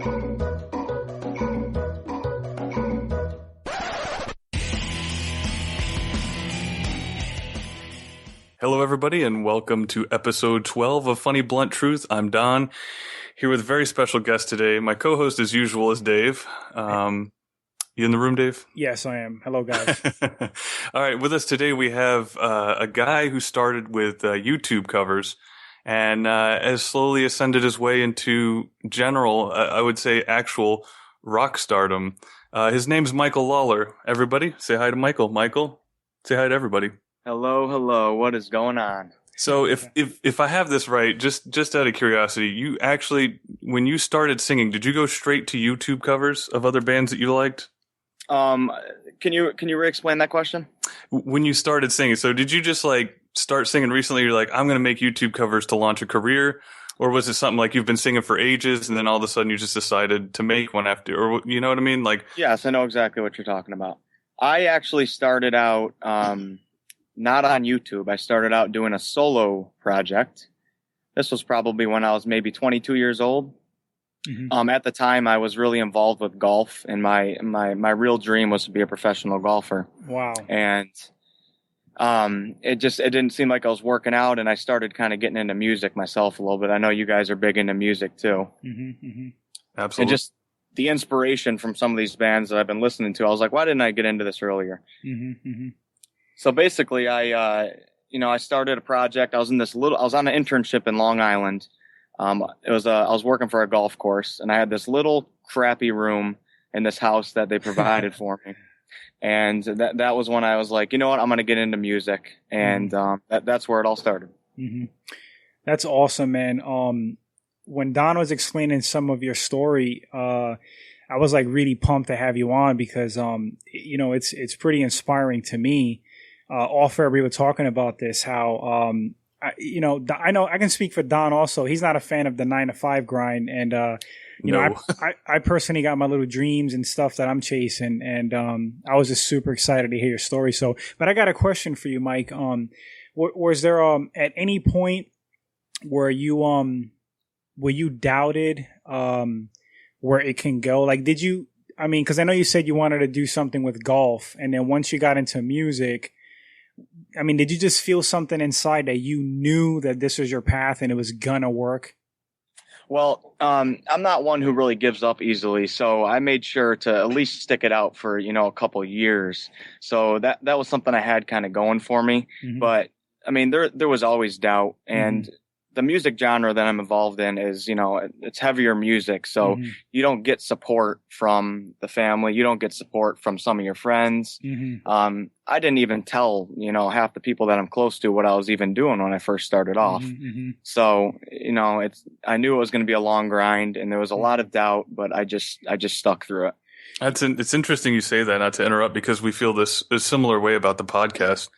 Hello, everybody, and welcome to episode 12 of Funny Blunt Truth. I'm Don, here with a very special guest today. My co-host, as usual, is Dave. You in the room, Dave? Yes, I am. Hello, guys. All right, with us today, we have a guy who started with YouTube covers and has slowly ascended his way into general, I would say, actual rock stardom. His name's Michael Lawler. Everybody, say hi to Michael. Michael, say hi to everybody. Hello. What is going on? So if I have this right, just out of curiosity, you actually, when you started singing, did you go straight to YouTube covers of other bands that you liked? Can you re-explain that question? When you started singing, so did you just like start singing recently? You're like, I'm going to make YouTube covers to launch a career, or was it something like you've been singing for ages and then all of a sudden you just decided to make one after, or you know what I mean? Like, yes, I know exactly what you're talking about. I actually started out not on YouTube. I started out doing a solo project. This was probably when I was maybe 22 years old. Mm-hmm. At the time, I was really involved with golf, and my real dream was to be a professional golfer. Wow! And it didn't seem like I was working out, and I started kind of getting into music myself a little bit. I know you guys are big into music too. Mm-hmm, mm-hmm. Absolutely. And just the inspiration from some of these bands that I've been listening to, I was like, why didn't I get into this earlier? Mm-hmm, mm-hmm. So basically, I started a project. I was on an internship in Long Island. I was working for a golf course, and I had this little crappy room in this house that they provided for me. And that was when I was like, you know what, I'm going to get into music. And that's where it all started. Mm-hmm. That's awesome, man. When Don was explaining some of your story, I was like really pumped to have you on because, it's pretty inspiring to me. Off air, we were talking about this, how, I know I can speak for Don also. He's not a fan of the 9-to-5 grind. And, I personally got my little dreams and stuff that I'm chasing. And I was just super excited to hear your story. So, but I got a question for you, Mike. Was there at any point where you doubted where it can go? Like, did you, I mean, because I know you said you wanted to do something with golf. And then once you got into music, I mean, did you just feel something inside that you knew that this was your path and it was gonna work? Well, I'm not one who really gives up easily, so I made sure to at least stick it out for, a couple of years. So that was something I had kind of going for me. Mm-hmm. But I mean, there was always doubt, and mm-hmm. the music genre that I'm involved in is, it's heavier music. So mm-hmm. you don't get support from the family. You don't get support from some of your friends. Mm-hmm. I didn't even tell, half the people that I'm close to what I was even doing when I first started off. Mm-hmm. So, I knew it was going to be a long grind, and there was a lot of doubt, but I just stuck through it. It's interesting you say that, not to interrupt, because we feel this a similar way about the podcast.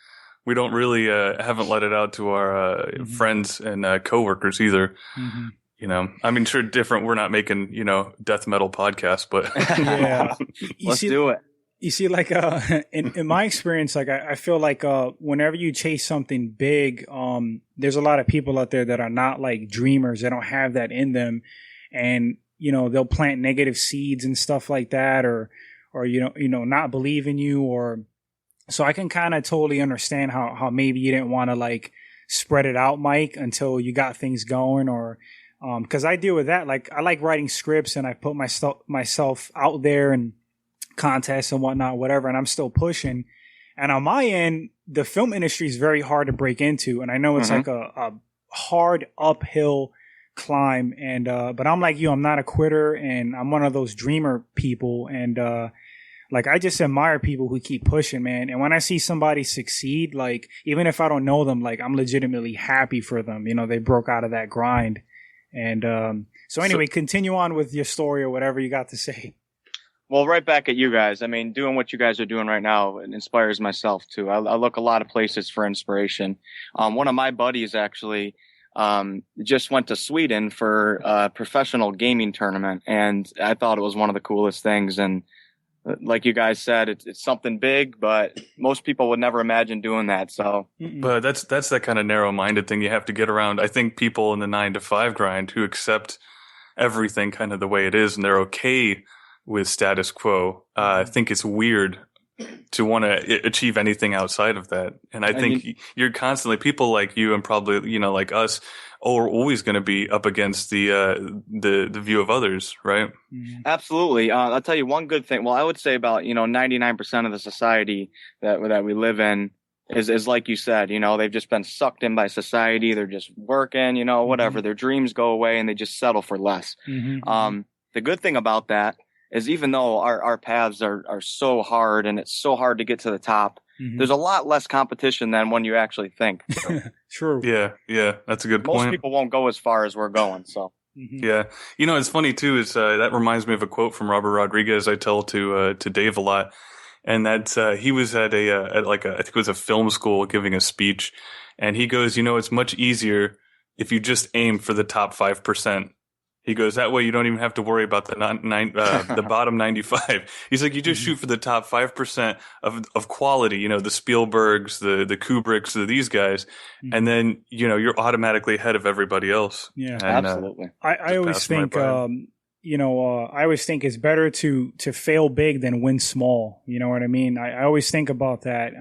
We don't really haven't let it out to our mm-hmm. friends and coworkers either. Mm-hmm. I mean, sure, different. We're not making death metal podcasts, but yeah, let's do it. You see, like in my experience, like I feel like whenever you chase something big, there's a lot of people out there that are not like dreamers. They don't have that in them, and they'll plant negative seeds and stuff like that, or not believe in you, or. So I can kind of totally understand how maybe you didn't want to like spread it out, Mike, until you got things going, or because I deal with that. Like I like writing scripts and I put myself out there and contests and whatnot, whatever, and I'm still pushing. And on my end, the film industry is very hard to break into, and I know it's mm-hmm. like a hard uphill climb. And but I'm like you, I'm not a quitter, and I'm one of those dreamer people, and like, I just admire people who keep pushing, man. And when I see somebody succeed, like, even if I don't know them, like, I'm legitimately happy for them. They broke out of that grind. And so anyway, continue on with your story or whatever you got to say. Well, right back at you guys. I mean, doing what you guys are doing right now, it inspires myself, too. I look a lot of places for inspiration. One of my buddies actually just went to Sweden for a professional gaming tournament. And I thought it was one of the coolest things. And like you guys said, it's something big, but most people would never imagine doing that. So, but that's that kind of narrow-minded thing you have to get around. I think people in the 9-to-5 grind who accept everything kind of the way it is and they're okay with status quo. I think it's weird to want to achieve anything outside of that. And I think you're constantly, people like you and probably, you know, like us, are always going to be up against the view of others, right? Absolutely. I'll tell you one good thing. Well, I would say about, 99% of the society that we live in is like you said, they've just been sucked in by society. They're just working, whatever. Their dreams go away and they just settle for less. The good thing about that is even though our paths are so hard and it's so hard to get to the top, there's a lot less competition than when you actually think. True. Yeah, that's a good point. Most people won't go as far as we're going, so. Yeah. It's funny too, is that reminds me of a quote from Robert Rodriguez I tell to Dave a lot. And that's he was at I think it was a film school giving a speech, and he goes, it's much easier if you just aim for the top 5%. He goes, that way you don't even have to worry about the bottom 95. He's like, you just shoot for the top 5% of quality, the Spielbergs, the Kubricks, these guys, and then, you're automatically ahead of everybody else. Yeah, and, absolutely. I always think, I always think it's better to fail big than win small. You know what I mean? I always think about that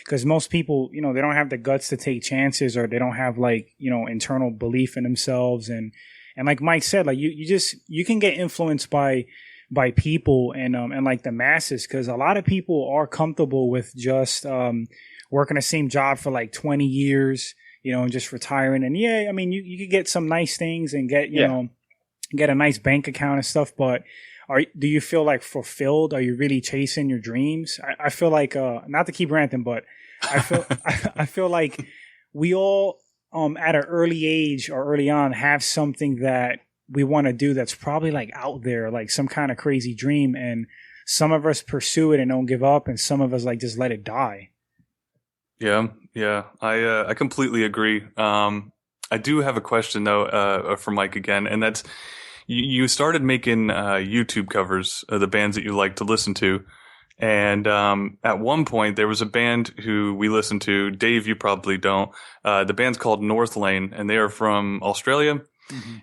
because most people, they don't have the guts to take chances, or they don't have internal belief in themselves. And like Mike said, like you can get influenced by people and like the masses, because a lot of people are comfortable with just working the same job for like 20 years, and just retiring. And you could get some nice things and get get a nice bank account and stuff, but do you feel like fulfilled? Are you really chasing your dreams? I feel like not to keep ranting, but I feel like we all at an early age or early on have something that we want to do that's probably like out there, like some kind of crazy dream, and some of us pursue it and don't give up, and some of us like just let it die. Yeah, I completely agree. I do have a question though for Mike again, and that's you started making YouTube covers of the bands that you like to listen to. And at one point, there was a band who we listened to. Dave, you probably don't. The band's called North Lane, and they are from Australia.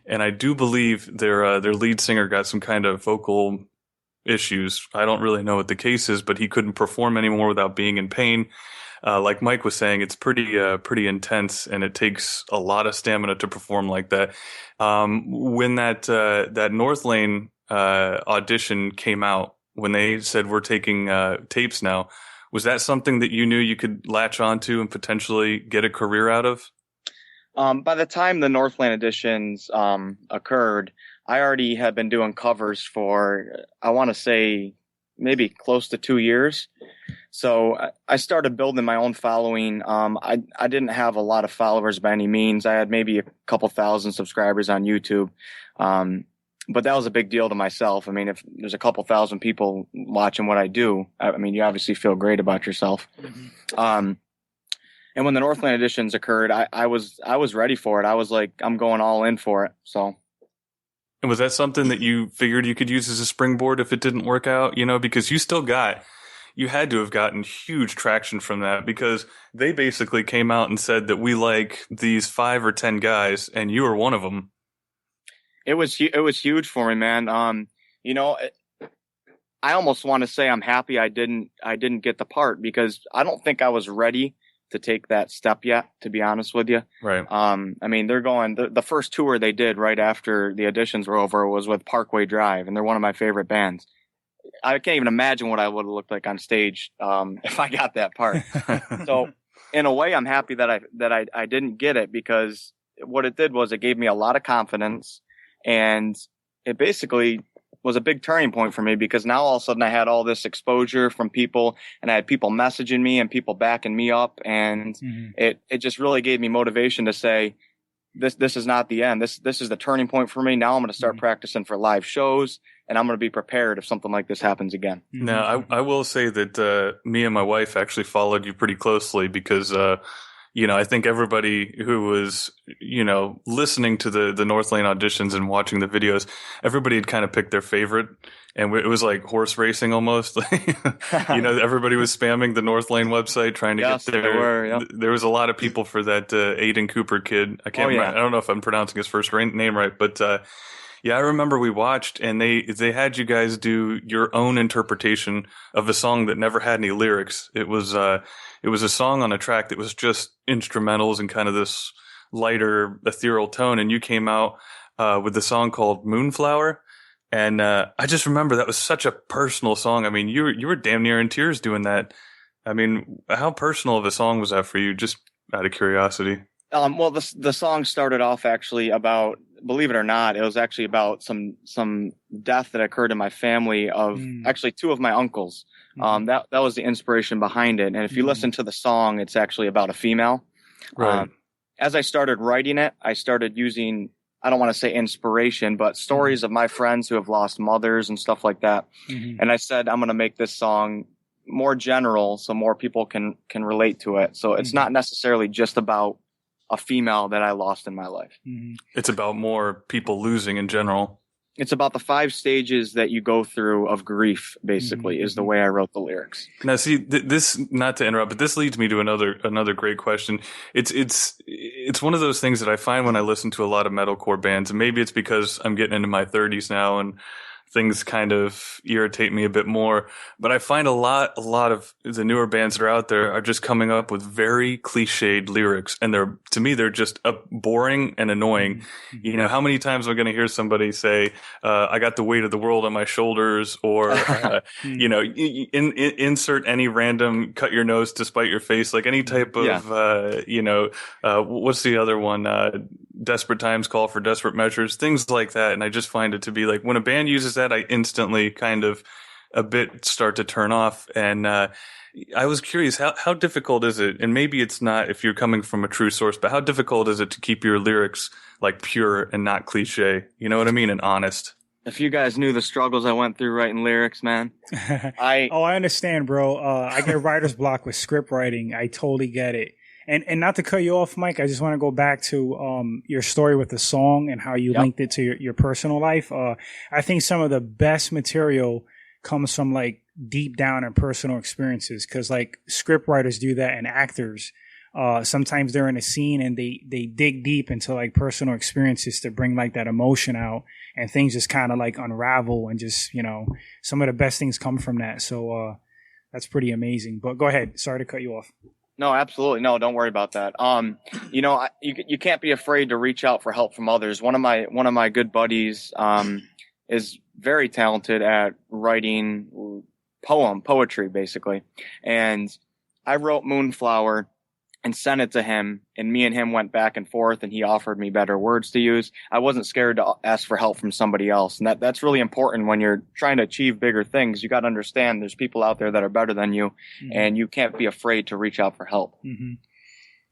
And I do believe their lead singer got some kind of vocal issues. I don't really know what the case is, but he couldn't perform anymore without being in pain. Like Mike was saying, it's pretty intense, and it takes a lot of stamina to perform like that. When that North Lane audition came out, when they said we're taking tapes now, was that something that you knew you could latch onto and potentially get a career out of? By the time the Northland editions occurred, I already had been doing covers for, I want to say, maybe close to 2 years. So I started building my own following. I didn't have a lot of followers by any means. I had maybe a couple thousand subscribers on YouTube. But that was a big deal to myself. I mean, if there's a couple thousand people watching what I do, I mean, you obviously feel great about yourself. And when the Northland editions occurred, I was ready for it. I was like, I'm going all in for it. So. And was that something that you figured you could use as a springboard if it didn't work out? Because you had to have gotten huge traction from that, because they basically came out and said that we like these 5 or 10 guys, and you were one of them. It was huge for me, man. I almost want to say I'm happy I didn't get the part, because I don't think I was ready to take that step yet, to be honest with you. Right. I mean, they're going, the first tour they did right after the auditions were over was with Parkway Drive, and they're one of my favorite bands. I can't even imagine what I would have looked like on stage if I got that part. So in a way, I'm happy that I didn't get it, because what it did was it gave me a lot of confidence. And it basically was a big turning point for me, because now all of a sudden I had all this exposure from people, and I had people messaging me and people backing me up. And it just really gave me motivation to say, this is not the end. This is the turning point for me. Now I'm going to start practicing for live shows, and I'm going to be prepared if something like this happens again. Now, I will say that me and my wife actually followed you pretty closely, because I think everybody who was, listening to the North Lane auditions and watching the videos, everybody had kind of picked their favorite, and it was like horse racing almost. Everybody was spamming the North Lane website trying to get there. They were, yep. There was a lot of people for that Aiden Cooper kid. I can't remember. I don't know if I'm pronouncing his first name right, but Yeah, I remember we watched and they had you guys do your own interpretation of a song that never had any lyrics. It was a song on a track that was just instrumentals and kind of this lighter ethereal tone, and you came out with a song called Moonflower. And I just remember that was such a personal song. I mean, you were damn near in tears doing that. I mean, how personal of a song was that for you? Just out of curiosity. Well, the song started off actually about, believe it or not, it was actually about some death that occurred in my family of actually two of my uncles. That was the inspiration behind it. And if you listen to the song, it's actually about a female. Right. As I started writing it, I started using, I don't want to say inspiration, but stories of my friends who have lost mothers and stuff like that. And I said, I'm going to make this song more general so more people can relate to it. So it's not necessarily just about a female that I lost in my life. It's about more people losing in general. It's about the 5 stages that you go through of grief, basically, is the way I wrote the lyrics. Now, see, this, not to interrupt, but this leads me to another great question. It's one of those things that I find when I listen to a lot of metalcore bands, and maybe it's because I'm getting into my 30s now and things kind of irritate me a bit more. But I find a lot of the newer bands that are out there are just coming up with very cliched lyrics. And to me, they're just boring and annoying. You know, how many times am I going to hear somebody say, I got the weight of the world on my shoulders, or, you know, insert any random cut your nose to spite your face, like any type of, you know, what's the other one? Desperate times call for desperate measures, things like that. And I just find it to be like, when a band uses that, I instantly kind of a bit start to turn off. And I was curious, how difficult is it? And maybe it's not if you're coming from a true source, but how difficult is it to keep your lyrics like pure and not cliche? You know what I mean? And honest. If you guys knew the struggles I went through writing lyrics, man. I understand, bro. I get writer's block with script writing. I totally get it. And not to cut you off, Mike, I just want to go back to your story with the song and how you linked it to your personal life. I think some of the best material comes from like deep down and personal experiences, because like script writers do that, and actors. Sometimes they're in a scene and they dig deep into like personal experiences to bring like that emotion out, and things just kind of like unravel, and just, you know, some of the best things come from that. So that's pretty amazing. But go ahead. Sorry to cut you off. No, absolutely. No, don't worry about that. You know, you can't be afraid to reach out for help from others. One of my good buddies, is very talented at writing poetry, basically. And I wrote Moonflower and sent it to him, and me and him went back and forth, and he offered me better words to use. I wasn't scared to ask for help from somebody else. And that's really important when you're trying to achieve bigger things. You got to understand there's people out there that are better than you, and you can't be afraid to reach out for help. You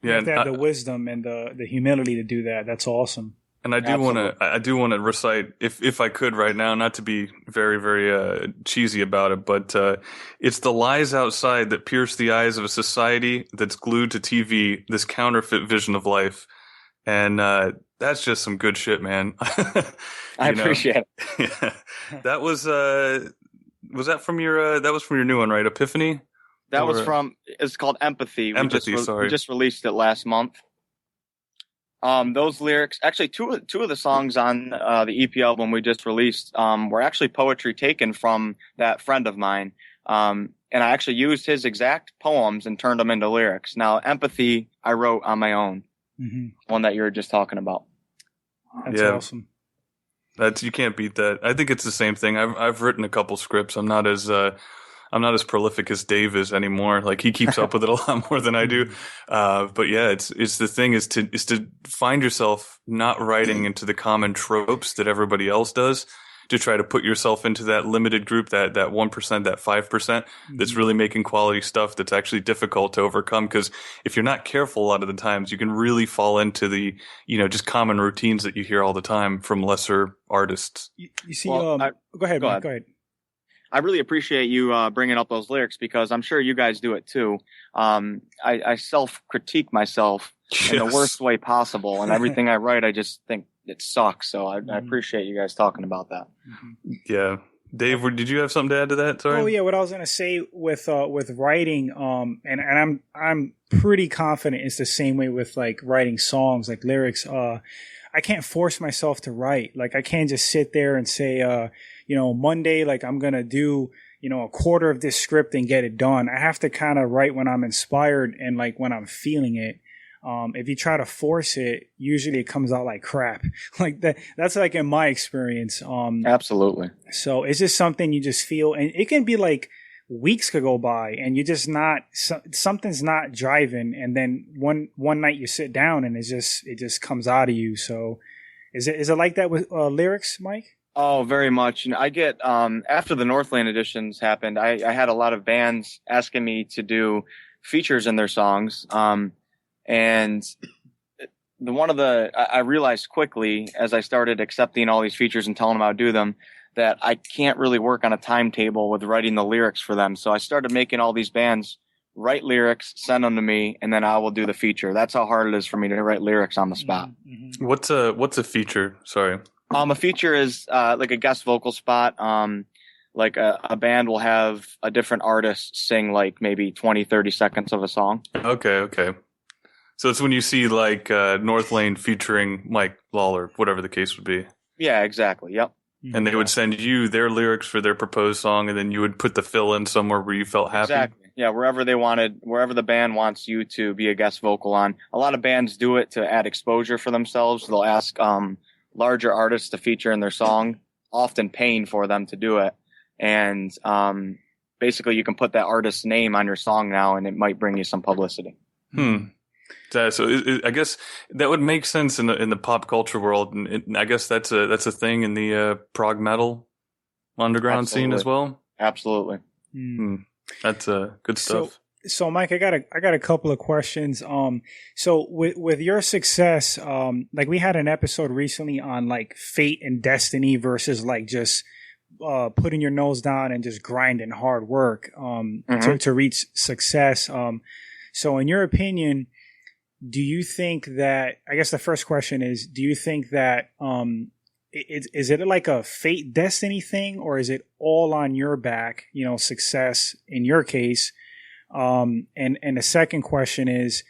have to have the wisdom and the humility to do that. That's awesome. And I do want to recite, if I could right now, not to be very, very cheesy about it, but it's the lies outside that pierce the eyes of a society that's glued to TV, this counterfeit vision of life. And that's just some good shit, man. I appreciate it. Yeah. That was that from your new one, right? Epiphany? It's called Empathy. Sorry. We just released it last month. Those lyrics, actually two of the songs on the EP album we just released were actually poetry taken from that friend of mine. And I actually used his exact poems and turned them into lyrics. Now, Empathy, I wrote on my own, one that you were just talking about. That's awesome. You can't beat that. I think it's the same thing. I've written a couple scripts. I'm not as prolific as Dave is anymore. Like, he keeps up with it a lot more than I do. But yeah, it's the thing is to find yourself not writing into the common tropes that everybody else does, to try to put yourself into that limited group, that 1%, that 5% that's really making quality stuff that's actually difficult to overcome. Because if you're not careful, a lot of the times you can really fall into the, you know, just common routines that you hear all the time from lesser artists. You see, go ahead, Mike, go ahead. I really appreciate you bringing up those lyrics, because I'm sure you guys do it too. I self-critique myself in the worst way possible, and everything I write, I just think it sucks. So I appreciate you guys talking about that. Yeah. Dave, did you have something to add to that? Sorry. Oh yeah, what I was going to say with writing, and I'm pretty confident it's the same way with like writing songs, like lyrics. I I can't force myself to write. Like I can't just sit there and say, Monday, like I'm going to do, a quarter of this script and get it done. I have to kind of write when I'm inspired and like when I'm feeling it. If you try to force it, usually it comes out like crap. Like that's like in my experience. Absolutely. So it's just something you just feel, and it can be like weeks could go by and you're just not, something's not driving. And then one night you sit down and it just comes out of you. So is it like that with lyrics, Mike? Oh, very much. I get, after the Northland editions happened, I had a lot of bands asking me to do features in their songs. And I realized quickly as I started accepting all these features and telling them how to do them, that I can't really work on a timetable with writing the lyrics for them. So I started making all these bands write lyrics, send them to me, and then I will do the feature. That's how hard it is for me to write lyrics on the spot. Mm-hmm. What's a feature? Sorry. A feature is like a guest vocal spot. Like a band will have a different artist sing like maybe 20, 30 seconds of a song. Okay. So it's when you see like North Lane featuring Mike Lawler, whatever the case would be. Yeah, exactly. Yep. And they would send you their lyrics for their proposed song, and then you would put the fill in somewhere where you felt happy. Exactly. Yeah, wherever the band wants you to be a guest vocal on. A lot of bands do it to add exposure for themselves. They'll ask larger artists to feature in their song, often paying for them to do it. And basically you can put that artist's name on your song now, and it might bring you some publicity. So I guess that would make sense in the pop culture world, and I guess that's a thing in the prog metal underground scene as well. Absolutely. That's good stuff. So Mike, I got a couple of questions. So with your success, like we had an episode recently on like fate and destiny versus like just putting your nose down and just grinding hard work to reach success. So in your opinion, do you think that, I guess the first question is, do you think that is it like a fate destiny thing, or is it all on your back, success in your case? And the second question is,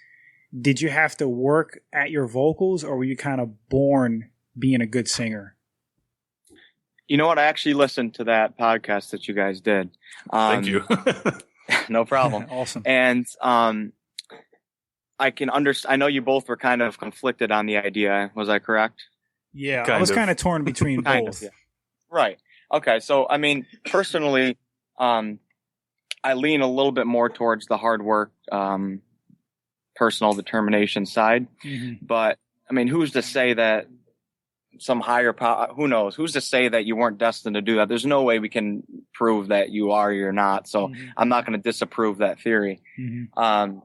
did you have to work at your vocals, or were you kind of born being a good singer? You know what? I actually listened to that podcast that you guys did. Thank you. No problem. Awesome. And I can understand. I know you both were kind of conflicted on the idea. Was I correct? Yeah, I was kind of torn between both. Yeah. Right. Okay. So, I mean, personally, I lean a little bit more towards the hard work, personal determination side. Mm-hmm. But I mean, who's to say that some higher power? Who knows? Who's to say that you weren't destined to do that? There's no way we can prove that you are or you're not. So I'm not going to disapprove that theory. Mm-hmm.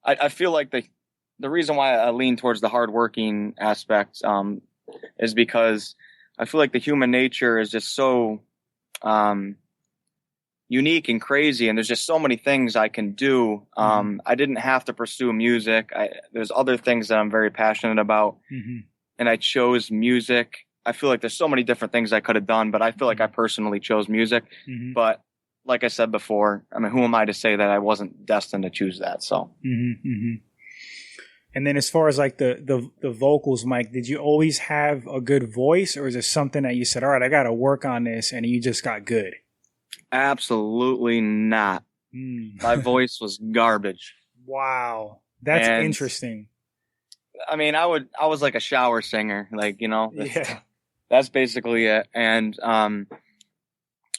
I feel like the reason why I lean towards the hardworking aspect is because I feel like the human nature is just so unique and crazy, and there's just so many things I can do. I didn't have to pursue music. There's other things that I'm very passionate about, and I chose music. I feel like there's so many different things I could have done, but I feel like I personally chose music. But like I said before, I mean, who am I to say that I wasn't destined to choose that? So. And then as far as like the vocals, Mike, did you always have a good voice, or is it something that you said, all right, I got to work on this, and you just got good? Absolutely not. My voice was garbage. Wow. That's interesting. I mean, I was like a shower singer, like, that's basically it. And,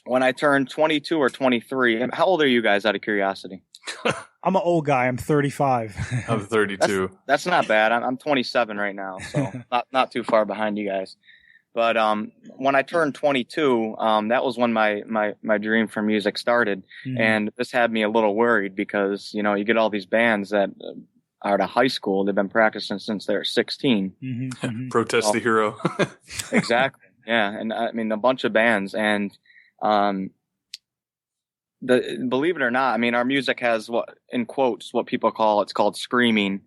when I turned 22 or 23, how old are you guys, out of curiosity? I'm an old guy. I'm 35. I'm 32. That's not bad. I'm 27 right now, so not too far behind you guys. But when I turned 22, that was when my dream for music started, and this had me a little worried because you get all these bands that are out of high school. They've been practicing since they're 16. Protest the hero. Exactly. Yeah, and I mean a bunch of bands, and believe it or not, I mean, our music has what people call, it's called screaming.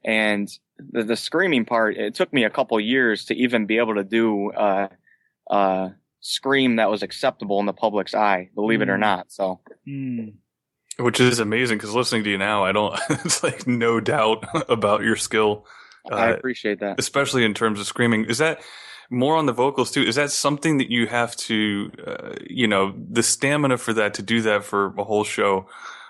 And the screaming part, it took me a couple years to even be able to do a scream that was acceptable in the public's eye, believe it or not. So, which is amazing, because listening to you now, it's like no doubt about your skill. I appreciate that. Especially in terms of screaming. Is that more on the vocals too? Is that something that you have to, the stamina for that, to do that for a whole show,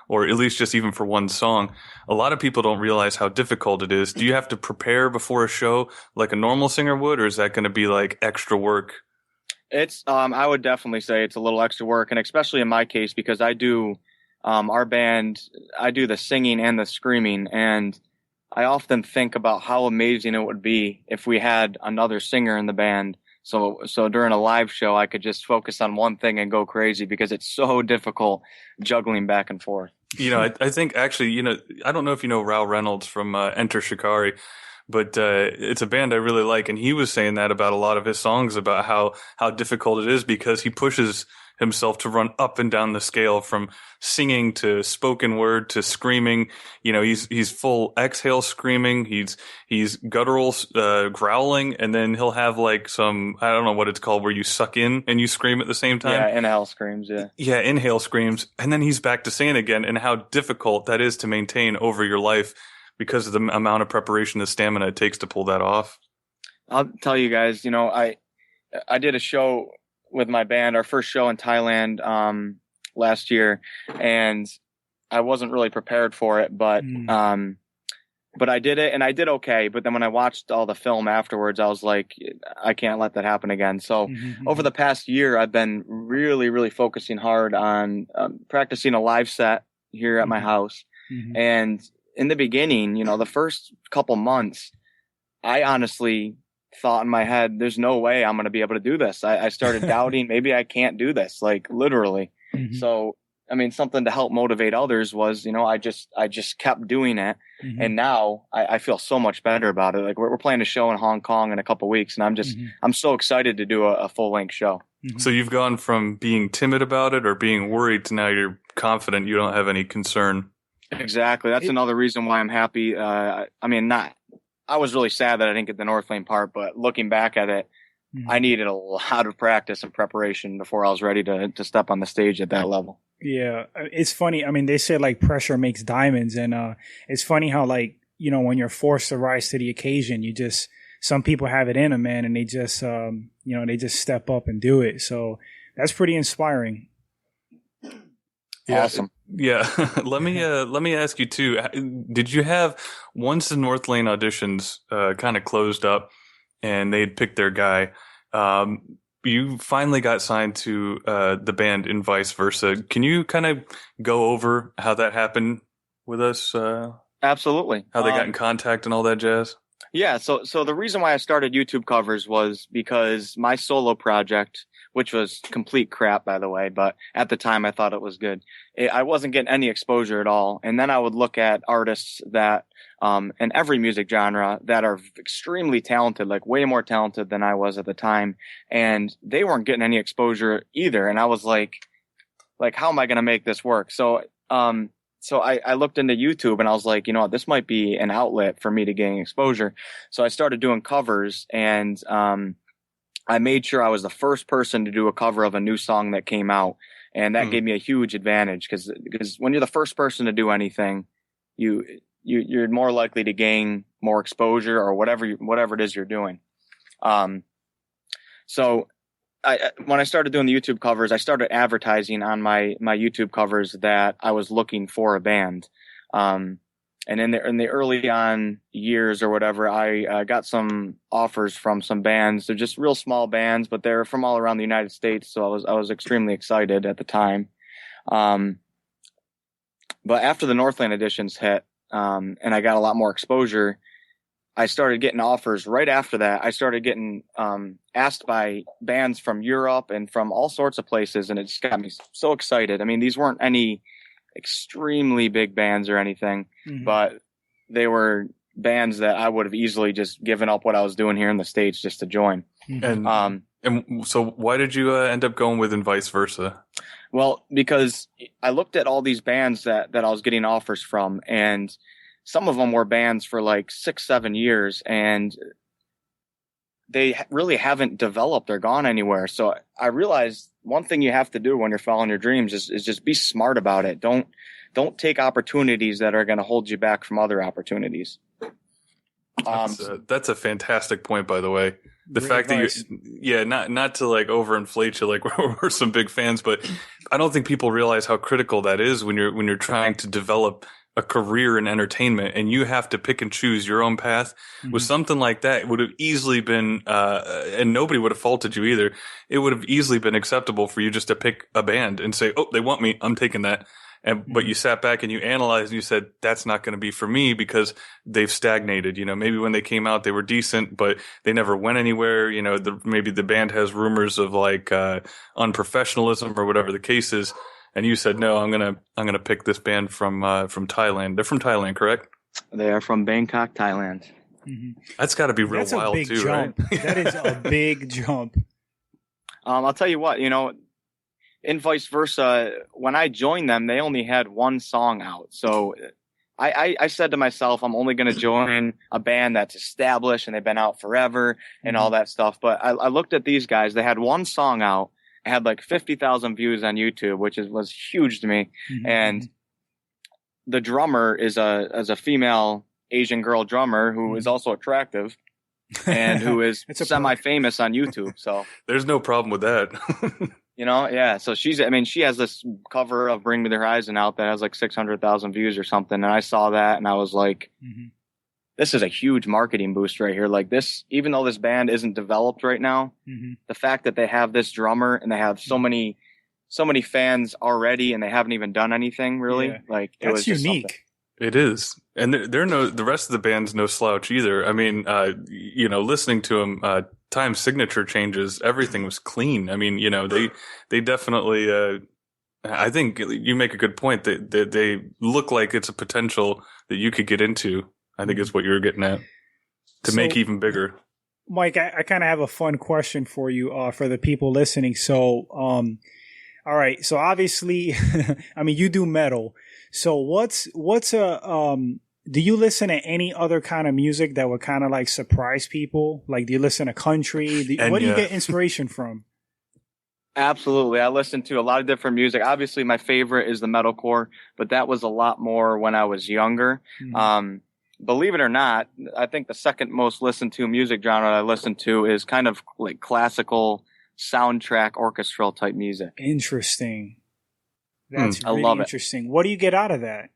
or at least just even for one song? A lot of people don't realize how difficult it is. Do you have to prepare before a show like a normal singer would, or is that going to be like extra work? It's, I would definitely say it's a little extra work, and especially in my case, because I do, our band, I do the singing and the screaming, and I often think about how amazing it would be if we had another singer in the band. So during a live show, I could just focus on one thing and go crazy, because it's so difficult juggling back and forth. I think actually, I don't know if you know Rao Reynolds from Enter Shikari, but it's a band I really like. And he was saying that about a lot of his songs, about how difficult it is, because he pushes himself to run up and down the scale from singing to spoken word to screaming. He's full exhale screaming. He's guttural growling, and then he'll have like some, I don't know what it's called, where you suck in and you scream at the same time. Yeah, inhale screams. Yeah, inhale screams, and then he's back to singing again, and how difficult that is to maintain over your life because of the amount of preparation, the stamina it takes to pull that off. I'll tell you guys, I did a show with my band, our first show in Thailand last year, and I wasn't really prepared for it, but I did it, and I did okay. But then when I watched all the film afterwards, I was like, I can't let that happen again. So over the past year, I've been really, really focusing hard on practicing a live set here at my house. And in the beginning, the first couple months, I honestly thought in my head, there's no way I'm going to be able to do this. I started doubting, maybe I can't do this, like literally. So, I mean, something to help motivate others was, I just kept doing it. And now I feel so much better about it. Like we're playing a show in Hong Kong in a couple of weeks, and I'm so excited to do a full length show. So you've gone from being timid about it or being worried to now you're confident, you don't have any concern. Exactly. That's another reason why I'm happy. I was really sad that I didn't get the North Lane part, but looking back at it, I needed a lot of practice and preparation before I was ready to step on the stage at that level. Yeah, it's funny. I mean, they say like pressure makes diamonds, and it's funny how like, when you're forced to rise to the occasion, some people have it in them, man, and they just they just step up and do it. So that's pretty inspiring. Yeah. Awesome. Yeah. Let me ask you too. Did you have, once the North Lane auditions kind of closed up and they'd picked their guy, you finally got signed to the band and vice versa. Can you kind of go over how that happened with us? Absolutely. How they got in contact and all that jazz? Yeah. So the reason why I started YouTube covers was because my solo project, which was complete crap, by the way, but at the time I thought it was good. I wasn't getting any exposure at all. And then I would look at artists that, in every music genre, that are extremely talented, like way more talented than I was at the time. And they weren't getting any exposure either. And I was like, how am I going to make this work? So I looked into YouTube and I was like, this might be an outlet for me to gain exposure. So I started doing covers, and I made sure I was the first person to do a cover of a new song that came out. And that gave me a huge advantage, because when you're the first person to do anything, you're more likely to gain more exposure or whatever it is you're doing. So when I started doing the YouTube covers, I started advertising on my YouTube covers that I was looking for a band. And in the early on years or whatever, I got some offers from some bands. They're just real small bands, but they're from all around the United States. So I was extremely excited at the time. But after the North Lane editions hit, and I got a lot more exposure, I started getting offers right after that. I started getting asked by bands from Europe and from all sorts of places, and it just got me so excited. I mean, these weren't any extremely big bands or anything, but they were bands that I would have easily just given up what I was doing here in the States just to join. And so why did you end up going with and vice versa? Well, because I looked at all these bands that I was getting offers from, and some of them were bands for like 6-7 years, and they really haven't developed or gone anywhere. So I realized one thing you have to do when you're following your dreams is just be smart about it. Don't take opportunities that are going to hold you back from other opportunities. That's a fantastic point, by the way. The Great fact advice. that not to like overinflate you, like we're some big fans, but I don't think people realize how critical that is when you're trying to develop a career in entertainment and you have to pick and choose your own path. With something like that, it would have easily been, and nobody would have faulted you either. It would have easily been acceptable for you just to pick a band and say, "Oh, they want me, I'm taking that." But you sat back and you analyzed and you said, that's not going to be for me because they've stagnated. You know, maybe when they came out, they were decent, but they never went anywhere. You know, maybe the band has rumors of like, unprofessionalism or whatever the case is. And you said, no, I'm going to pick this band from Thailand. They're from Thailand, correct? They are from Bangkok, Thailand. That's got to be real That's wild a big too, jump. right? That is a big jump. I'll tell you what, you know, and vice versa, when I joined them, they only had one song out. So I said to myself, I'm only going to join a band that's established and they've been out forever and all that stuff. But I looked at these guys. They had one song out. It had like 50,000 views on YouTube, which was huge to me. And the drummer is a female Asian girl drummer who is also attractive and who is semi-famous on YouTube. So there's no problem with that. You know, yeah. So she has this cover of Bring Me the Horizon out that has like 600,000 views or something. And I saw that and I was like, this is a huge marketing boost right here. Like this, even though this band isn't developed right now, the fact that they have this drummer and they have so many fans already and they haven't even done anything really, like it was unique. It is. And the rest of the band's no slouch either. I mean, you know, listening to them, Time's signature changes, everything was clean. I mean, you know, they definitely, I think you make a good point that they look like it's a potential that you could get into. I think is what you were getting at to make even bigger. Mike, I kind of have a fun question for you, for the people listening. So, all right. So obviously, I mean, you do metal. So do you listen to any other kind of music that would kind of like surprise people? Like, do you listen to country? What do you get inspiration from? Absolutely. I listen to a lot of different music. Obviously, my favorite is the metalcore, but that was a lot more when I was younger. Believe it or not, I think the second most listened to music genre I listen to is kind of like classical soundtrack orchestral type music. Interesting. That's really I love interesting. What do you get out of that?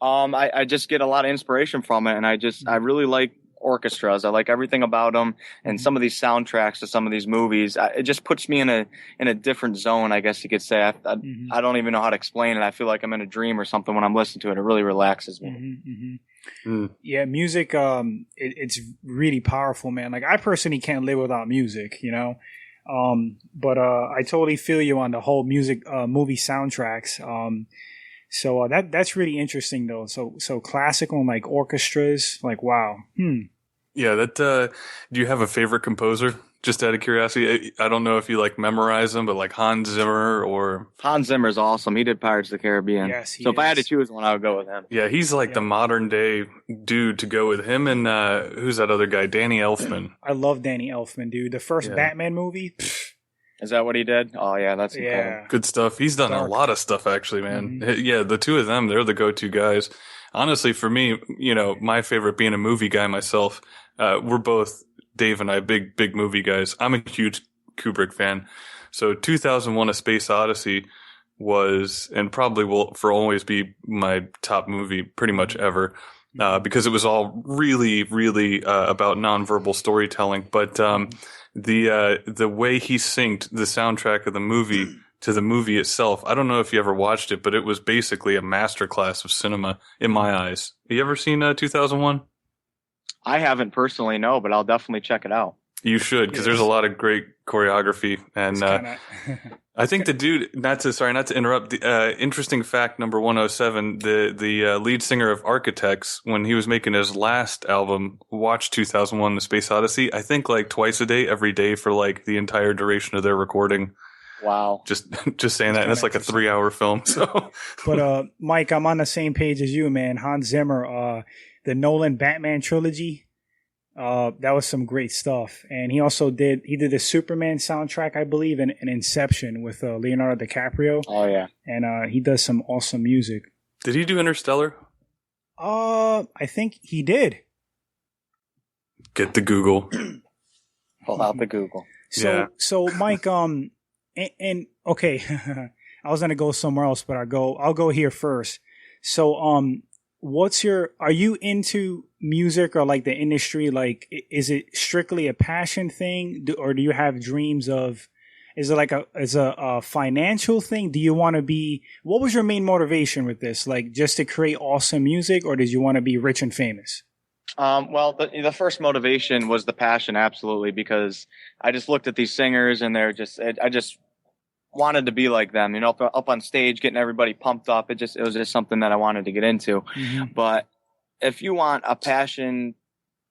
I just get a lot of inspiration from it, and I really like orchestras. I like everything about them, and some of these soundtracks to some of these movies. It just puts me in a different zone, I guess you could say. I don't even know how to explain it. I feel like I'm in a dream or something when I'm listening to it. It really relaxes me. Yeah, music. It's really powerful, man. Like I personally can't live without music, you know. But I totally feel you on the whole music, movie soundtracks. So that's really interesting though. So classical and like orchestras, like wow. Yeah, do you have a favorite composer? Just out of curiosity, I don't know if you like memorize them, but like Hans Zimmer or Hans Zimmer's awesome. He did Pirates of the Caribbean. Yes, so if I had to choose one, I would go with him. Yeah, he's like the modern day dude to go with him. And who's that other guy? Danny Elfman. I love Danny Elfman, dude. The first Batman movie. Is that what he did? Oh yeah, that's incredible. Good stuff. He's done a lot of stuff actually, man. Yeah, the two of them, they're the go-to guys. Honestly, for me, you know, my favorite being a movie guy myself, we're both, Dave and I, big movie guys. I'm a huge Kubrick fan. So 2001 A Space Odyssey was, and probably will for always be, my top movie pretty much ever. Because it was all really, really about nonverbal storytelling. But the way he synced the soundtrack of the movie to the movie itself, I don't know if you ever watched it, but it was basically a masterclass of cinema in my eyes. Have you ever seen 2001? I haven't personally, no, but I'll definitely check it out. You should, because there's a lot of great choreography, and I think the dude. Not to interrupt. The interesting fact number 107: the lead singer of Architects, when he was making his last album, watched 2001: The Space Odyssey. I think like twice a day, every day for like the entire duration of their recording. Wow. Just saying that, and it's like a 3-hour film. So, but Mike, I'm on the same page as you, man. Hans Zimmer, the Nolan Batman trilogy. That was some great stuff. And he also did the Superman soundtrack, I believe, in Inception with Leonardo DiCaprio. Oh yeah. And he does some awesome music. Did he do Interstellar? I think he did. Get the Google. Pull out the Google. So Mike, and okay, I was gonna go somewhere else, but I'll go here first. So, are you into music or like the industry? Like, is it strictly a passion thing, or do you have dreams of? Is it like a financial thing? Do you want to be? What was your main motivation with this? Like, just to create awesome music, or did you want to be rich and famous? Well, the first motivation was the passion, absolutely, because I just looked at these singers and I just wanted to be like them, up on stage, getting everybody pumped up. It was just something that I wanted to get into. Mm-hmm. But if you want a passion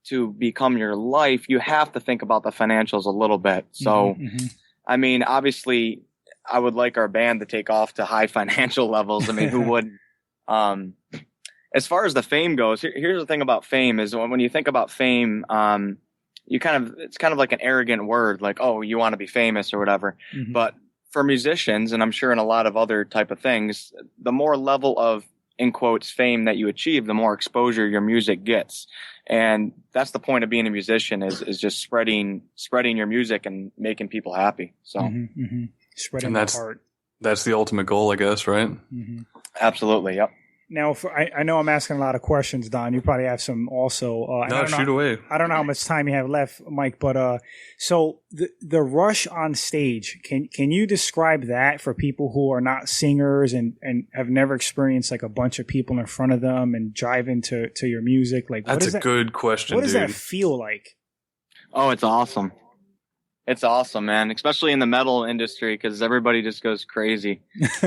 to become your life, you have to think about the financials a little bit. So, mm-hmm. I mean, obviously I would like our band to take off to high financial levels. I mean, who wouldn't? As far as the fame goes, here's the thing about fame is when you think about fame, it's kind of like an arrogant word, like, oh, you want to be famous or whatever. Mm-hmm. But for musicians, and I'm sure in a lot of other type of things, the more level of, in quotes, fame that you achieve, the more exposure your music gets. And that's the point of being a musician is just spreading your music and making people happy. So mm-hmm, mm-hmm. Spreading the heart. That's the ultimate goal, I guess, right? Mm-hmm. Absolutely. Yep. Now, I know I'm asking a lot of questions, Don. You probably have some also. No, shoot away. I don't know how much time you have left, Mike, but so the rush on stage, can you describe that for people who are not singers and have never experienced like a bunch of people in front of them and driving to your music? Like, that's a good question, What does that feel like? Oh, it's awesome. It's awesome, man, especially in the metal industry because everybody just goes crazy.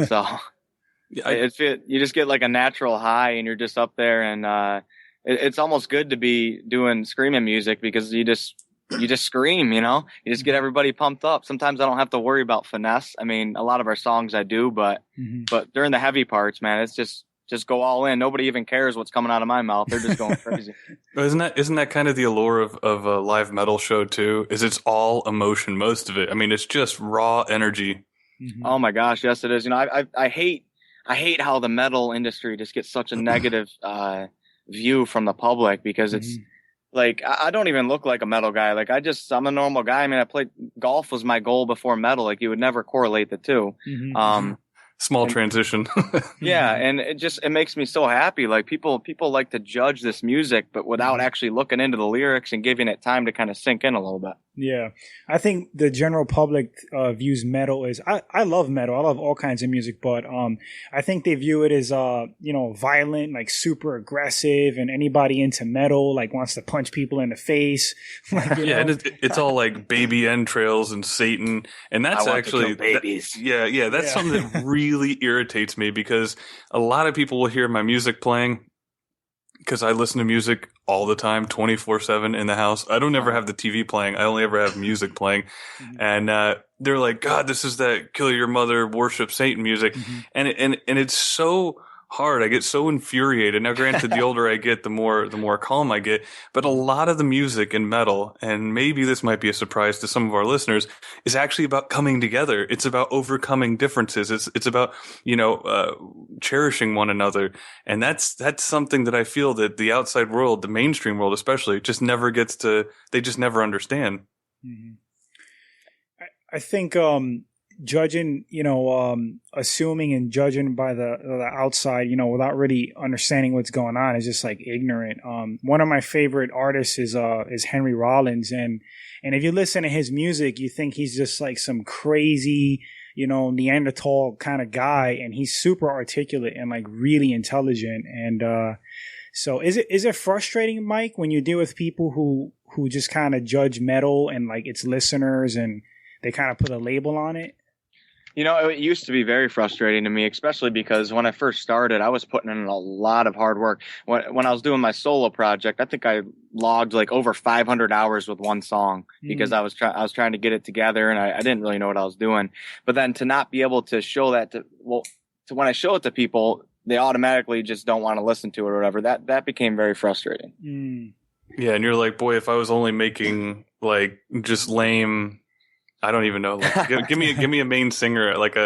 So... you just get like a natural high and you're just up there and it's almost good to be doing screaming music because you just scream, you just get everybody pumped up. Sometimes I don't have to worry about finesse. I mean, a lot of our songs I do, but during the heavy parts, man, it's just go all in. Nobody even cares what's coming out of my mouth. They're just going crazy. Isn't that kind of the allure of a live metal show too? Is it's all emotion, most of it. I mean, it's just raw energy. Mm-hmm. Oh my gosh, yes it is. I hate how the metal industry just gets such a negative view from the public because it's like I don't even look like a metal guy. Like I'm a normal guy. I mean, golf was my goal before metal. Like you would never correlate the two. Mm-hmm. Small transition. Yeah, and it makes me so happy. Like people like to judge this music, but without actually looking into the lyrics and giving it time to kind of sink in a little bit. Yeah, I think the general public views metal as I love metal. I love all kinds of music, but I think they view it as violent, like super aggressive, and anybody into metal like wants to punch people in the face. Like, and it's all like baby entrails and Satan, and that's actually babies. That's something that really irritates me because a lot of people will hear my music playing. Because I listen to music all the time, 24/7 in the house. I don't ever have the TV playing. I only ever have music playing. Mm-hmm. And they're like, God, this is that kill your mother, worship Satan music. Mm-hmm. And it's so hard. I get so infuriated. Now, granted, the older I get, the more calm I get. But a lot of the music in metal, and maybe this might be a surprise to some of our listeners, is actually about coming together. It's about overcoming differences. It's about cherishing one another, and that's something that I feel that the outside world, the mainstream world especially, just never gets to. They just never understand. Mm-hmm. I think. Judging, assuming and judging by the outside, without really understanding what's going on is just like ignorant. One of my favorite artists is Henry Rollins, and if you listen to his music, you think he's just like some crazy, Neanderthal kind of guy, and he's super articulate and like really intelligent. And so is it frustrating, Mike, when you deal with people who just kind of judge metal and like its listeners and they kind of put a label on it? It used to be very frustrating to me, especially because when I first started, I was putting in a lot of hard work. When I was doing my solo project, I think I logged like over 500 hours with one song because I was trying to get it together and I didn't really know what I was doing. But then to not be able to show that to when I show it to people, they automatically just don't want to listen to it or whatever. That became very frustrating. Mm. Yeah, and you're like, boy, if I was only making like just lame I don't even know. Like, give me a main singer, like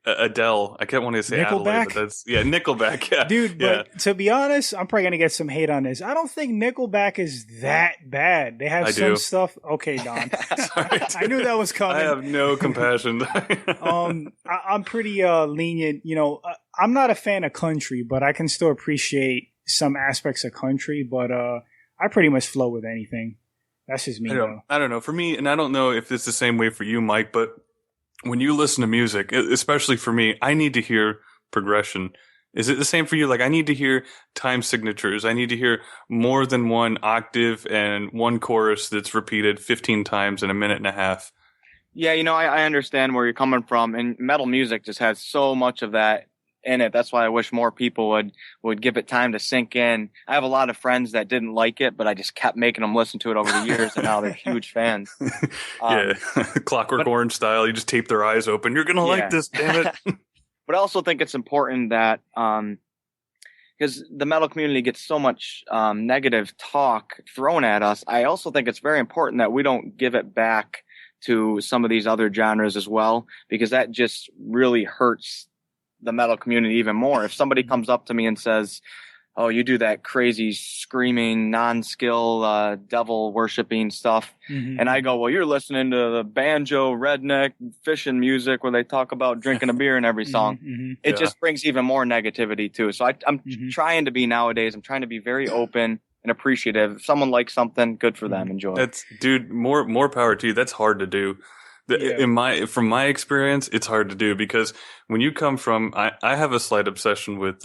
Adele. I kept wanting to say Adelaide, but that's Nickelback. Yeah, dude. But to be honest, I'm probably gonna get some hate on this. I don't think Nickelback is that bad. They have some stuff. Okay, Don. Sorry, I knew that was coming. I have no compassion. I'm pretty lenient. You know, I'm not a fan of country, but I can still appreciate some aspects of country. But I pretty much flow with anything. That's just me. I don't know. For me, and I don't know if it's the same way for you, Mike, but when you listen to music, especially for me, I need to hear progression. Is it the same for you? Like, I need to hear time signatures. I need to hear more than one octave and one chorus that's repeated 15 times in a minute and a half. Yeah, you know, I understand where you're coming from, and metal music just has so much of that in it. That's why I wish more people would give it time to sink in. I have a lot of friends that didn't like it, but I just kept making them listen to it over the years, and now they're huge fans. Clockwork Orange style. You just tape their eyes open. You're gonna like this, damn it. But I also think it's important that because the metal community gets so much negative talk thrown at us, I also think it's very important that we don't give it back to some of these other genres as well, because that just really hurts the metal community even more. If somebody comes up to me and says, "Oh, you do that crazy screaming, non-skill, devil worshipping stuff," and I go, "Well, you're listening to the banjo, redneck, fishing music where they talk about drinking a beer in every song," it just brings even more negativity too. So I'm trying to be nowadays. I'm trying to be very open and appreciative. If someone likes something, good for them. Enjoy. Dude, more power to you. That's hard to do. From my experience, it's hard to do because when you come from, I have a slight obsession with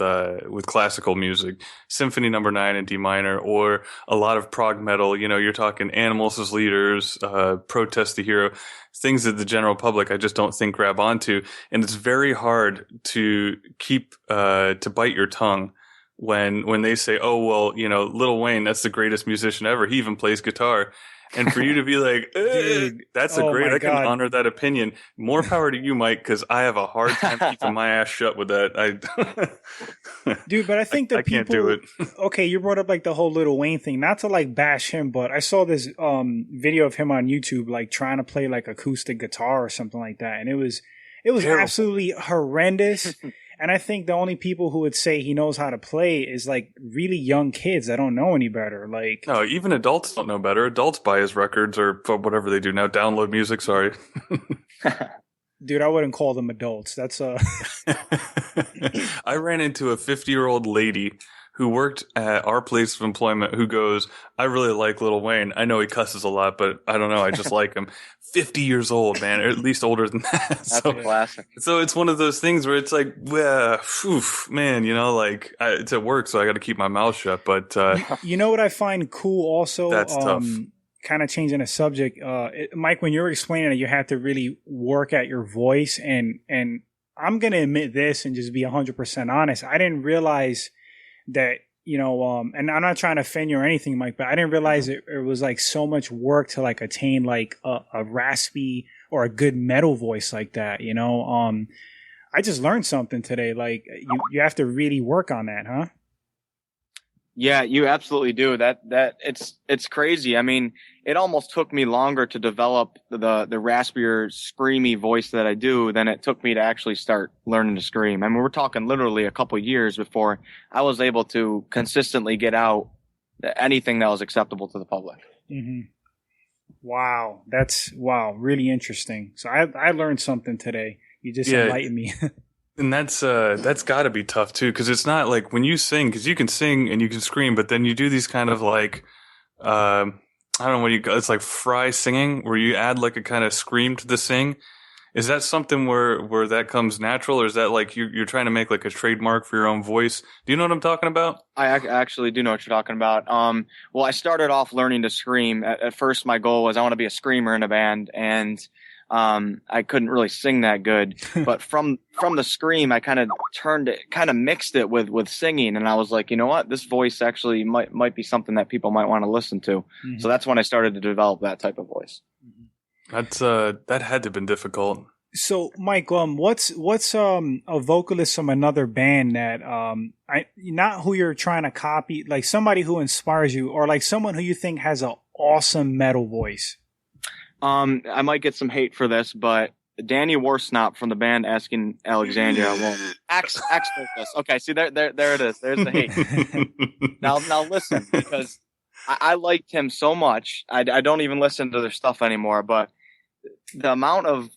classical music, Symphony No. 9 in D minor, or a lot of prog metal. You know, you're talking Animals as Leaders, Protest the Hero, things that the general public I just don't think grab onto, and it's very hard to keep to bite your tongue when they say, "Oh well, you know, Lil Wayne, that's the greatest musician ever. He even plays guitar." And for you to be like, dude, that's I can honor that opinion. More power to you, Mike, because I have a hard time keeping my ass shut with that. Dude, but I think I can't do it. Okay, you brought up like the whole Lil Wayne thing. Not to like bash him, but I saw this video of him on YouTube like trying to play like acoustic guitar or something like that, and it was absolutely horrendous. And I think the only people who would say he knows how to play is like really young kids that don't know any better. Like, no, even adults don't know better. Adults buy his records or whatever they do now. Download music. Sorry, dude. I wouldn't call them adults. That's I ran into a 50-year-old lady who worked at our place of employment who goes, "I really like Lil Wayne. I know he cusses a lot, but I don't know. I just like him." 50 years old, man, or at least older than that. That's a classic. So it's one of those things where it's like, man, you know, like it's at work, so I got to keep my mouth shut. But you know what I find cool also? That's tough. Kind of changing the subject. Mike, when you were explaining it, you had to really work at your voice. And I'm going to admit this and just be 100% honest. I didn't realize that, you know, and I'm not trying to offend you or anything, Mike, but I didn't realize it was like so much work to like attain like a raspy or a good metal voice like that, you know? I just learned something today. Like you have to really work on that, huh? Yeah, you absolutely do. That it's crazy. I mean, it almost took me longer to develop the raspier, screamy voice that I do than it took me to actually start learning to scream. I mean, we're talking literally a couple of years before I was able to consistently get out anything that was acceptable to the public. Mm-hmm. Wow, really interesting. So I learned something today. You just enlightened me. And that's got to be tough too, because it's not like when you sing, because you can sing and you can scream, but then you do these kind of like I don't know what it's like fry singing, where you add like a kind of scream to the sing. Is that something where that comes natural, or is that like you're trying to make like a trademark for your own voice? Do you know what I'm talking about? I actually do know what you're talking about. Well, I started off learning to scream. At first, my goal was I want to be a screamer in a band, and I couldn't really sing that good, but from the scream, I kind of mixed it with singing. And I was like, you know what, this voice actually might be something that people might want to listen to. Mm-hmm. So that's when I started to develop that type of voice. That had to have been difficult. So Mike, what's a vocalist from another band that, not who you're trying to copy, like somebody who inspires you, or like someone who you think has an awesome metal voice? I might get some hate for this, but Danny Warsnop from the band Asking Alexandria. Well, X Focus. Okay, see there it is. There's the hate. Now listen, because I liked him so much. I don't even listen to their stuff anymore, but the amount of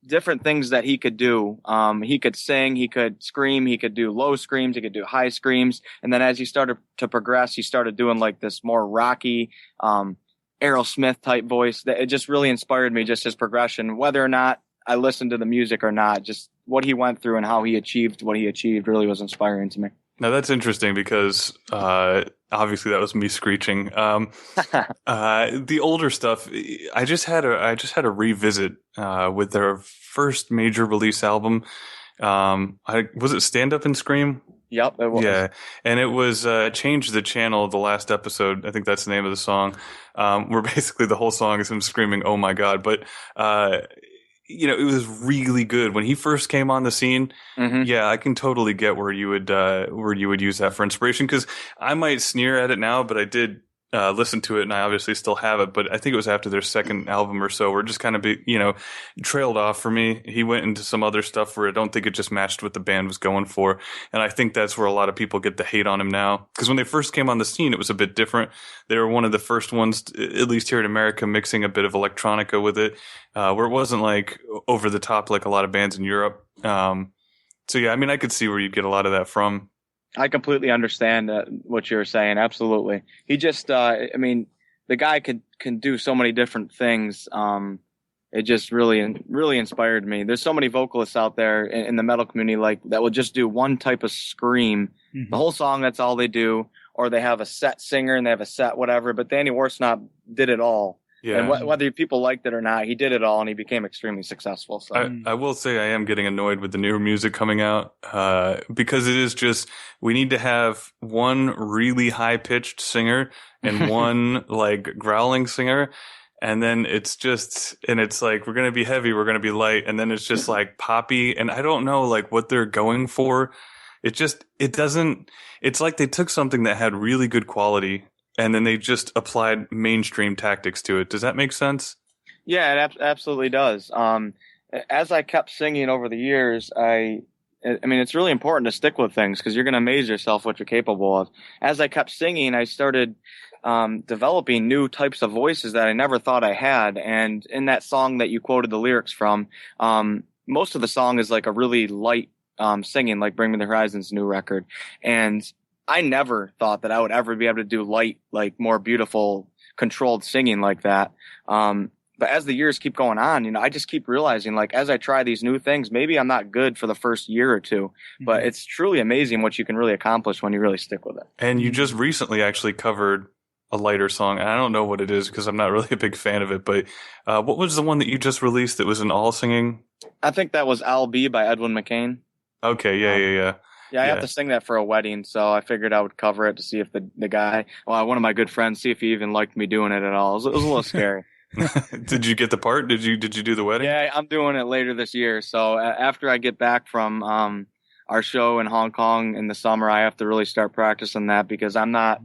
different things that he could do. He could sing, he could scream, he could do low screams, he could do high screams. And then as he started to progress, he started doing like this more rocky, Aerosmith type voice. That it just really inspired me, just his progression, whether or not I listened to the music or not, just what he went through and how he achieved what he achieved really was inspiring to me. Now that's interesting because obviously that was me screeching. The older stuff, I just had a revisit with their first major release album. Was it Stand Up and Scream? Yep, it was. Yeah, and it was Change the Channel, the last episode. I think that's the name of the song. Where basically the whole song is him screaming, "Oh my God!" But it was really good when he first came on the scene. Mm-hmm. Yeah, I can totally get where you would use that for inspiration, because I might sneer at it now, but I did listen to it, and I obviously still have it. But I think it was after their second album or so where it just kind of trailed off for me. He went into some other stuff where I don't think it just matched what the band was going for, and I think that's where a lot of people get the hate on him now. Because when they first came on the scene, it was a bit different. They were one of the first ones, at least here in America, mixing a bit of electronica with it, where it wasn't like over the top like a lot of bands in Europe. So yeah, I mean, I could see where you get a lot of that from. I completely understand what you're saying. Absolutely. He just, the guy can do so many different things. It just really inspired me. There's so many vocalists out there in the metal community that will just do one type of scream. Mm-hmm. The whole song, that's all they do. Or they have a set singer and they have a set whatever. But Danny Warsnop did it all. Yeah. And whether people liked it or not, he did it all, and he became extremely successful. So I will say I am getting annoyed with the newer music coming out because it is just, we need to have one really high pitched singer and one like growling singer, and then it's like, we're gonna be heavy, we're gonna be light, and then it's just like poppy, and I don't know like what they're going for. It's like they took something that had really good quality and then they just applied mainstream tactics to it. Does that make sense? Yeah, it absolutely does. As I kept singing over the years, it's really important to stick with things because you're going to amaze yourself what you're capable of. As I kept singing, I started developing new types of voices that I never thought I had. And in that song that you quoted the lyrics from, most of the song is like a really light singing, like Bring Me the Horizon's new record. And I never thought that I would ever be able to do light, like more beautiful, controlled singing like that. But as the years keep going on, I just keep realizing, like, as I try these new things, maybe I'm not good for the first year or two, but it's truly amazing what you can really accomplish when you really stick with it. And you just recently actually covered a lighter song. And I don't know what it is because I'm not really a big fan of it, but what was the one that you just released that was an all singing? I think that was I'll Be by Edwin McCain. Okay. Yeah. Yeah, I have to sing that for a wedding, so I figured I would cover it to see if the guy, one of my good friends, see if he even liked me doing it at all. It was a little scary. Did you get the part? Did you do the wedding? Yeah, I'm doing it later this year. So after I get back from our show in Hong Kong in the summer, I have to really start practicing that because I'm not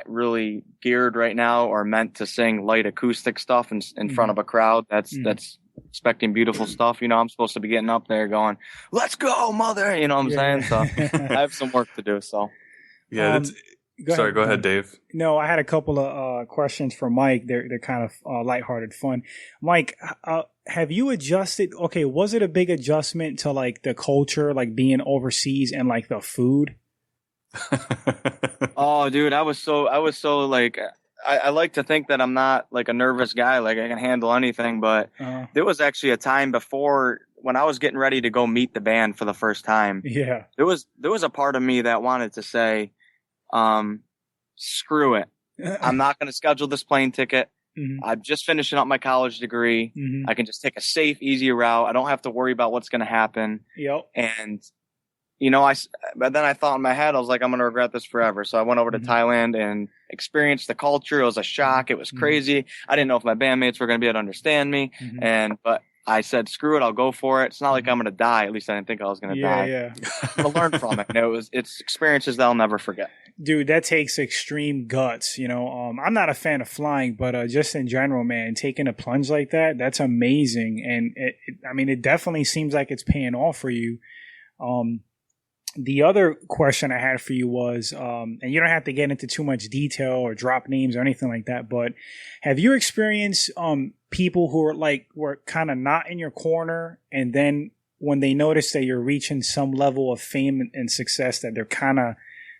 really geared right now or meant to sing light acoustic stuff in front of a crowd. That's expecting beautiful stuff. I'm supposed to be getting up there going, "Let's go, mother." You know what I'm saying? So I have some work to do. So yeah. Go ahead, Dave. No, I had a couple of questions for Mike. They're kind of lighthearted fun. Mike, have you adjusted? Okay, was it a big adjustment to like the culture, like being overseas and like the food? Oh, dude, I was so like. I like to think that I'm not like a nervous guy, like I can handle anything, but there was actually a time before when I was getting ready to go meet the band for the first time. Yeah. There was a part of me that wanted to say, screw it. I'm not going to schedule this plane ticket. Mm-hmm. I'm just finishing up my college degree. Mm-hmm. I can just take a safe, easy route. I don't have to worry about what's going to happen. Yep. And but then I thought in my head, I was like, I'm going to regret this forever. So I went over to Thailand and experienced the culture. It was a shock. It was crazy. I didn't know if my bandmates were going to be able to understand me. But I said, screw it. I'll go for it. It's not like I'm going to die. At least I didn't think I was going to die. Yeah. I'm going to learn from it. It's experiences that I'll never forget. Dude, that takes extreme guts. I'm not a fan of flying, but just in general, man, taking a plunge like that's amazing. And it definitely seems like it's paying off for you. The other question I had for you was, and you don't have to get into too much detail or drop names or anything like that, but have you experienced people who were kind of not in your corner, and then when they notice that you're reaching some level of fame and success, that they're kind of